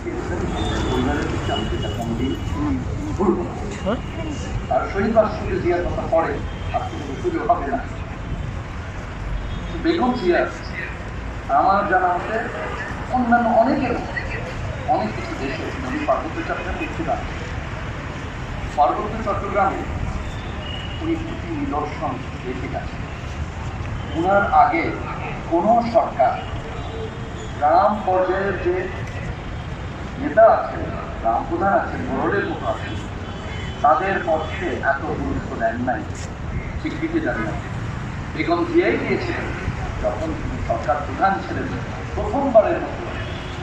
পরিবারের ক্ষেত্রে আমি যেটা কোনোদিন ভুলব না। আর শহীদ রাষ্ট্রপতি জিয়ার কথা পরে আজকে সুযোগ হবে না। বেগম জিয়া আমার জানা মতে অন্যান্য অনেক কিছু দেশে নদী পার্বত্য চট্টগ্রামে একটু আছে। পার্বত্য চট্টগ্রামে উনি দুটি নিদর্শন রেখে গেছেন। ওনার আগে কোনো সরকার গ্রাম পর্যায়ের যে নেতা আছেন, গ্রাম প্রধান আছেন, মোড়লের মতো আছেন, তাদের পক্ষে এত গুরুত্ব দেন নাই, স্বীকৃতি দেন নাই। বেগম জিয়াই দিয়েছিলেন যখন তিনি সরকার প্রধান ছিলেন, প্রথমবারের মতো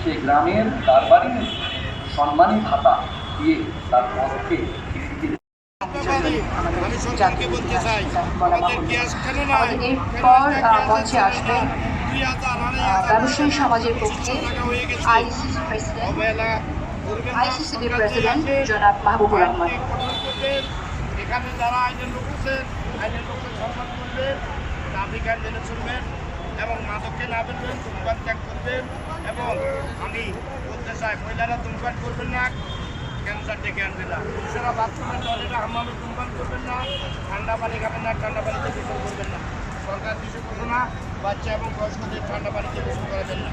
সেই গ্রামের তার বাড়ির সম্মানী ভাতা দিয়ে তার পক্ষে স্বীকৃতি এরপর মঞ্চে আসবেন ব্যবসায়ী সমাজের পক্ষে আইসিসিবি প্রেসিডেন্ট জনাব মাহবুবুর রহমান। এখানে যারা আইনের লোক আছেন, আইনের লোককে সম্মান করবেন, ট্রাফিক আইন মেনে চলবেন এবং মাদককে না ফেলবেন, ধূমপান ত্যাগ করবেন। এবং আমি বলতে চাই, মহিলারা ধূমপান করবেন না, ক্যান্সার ডেকে আনবে না। পুরুষেরা বাথরুমের টয়লেটে হাম্মামে ধূমপান করবেন না, ঠান্ডা পানি খাবেন না, ঠান্ডা পানিতে গোসল করবেন না। সরকার কিছু ঘোষণা, বাচ্চা এবং বয়স্কদের ঠান্ডা পানিতে গোসল করাবেন না।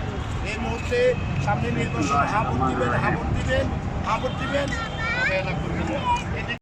এই মুহূর্তে সামনে নির্বাচন, হাঁপুট দিবেন, অবহেলা করবেন না।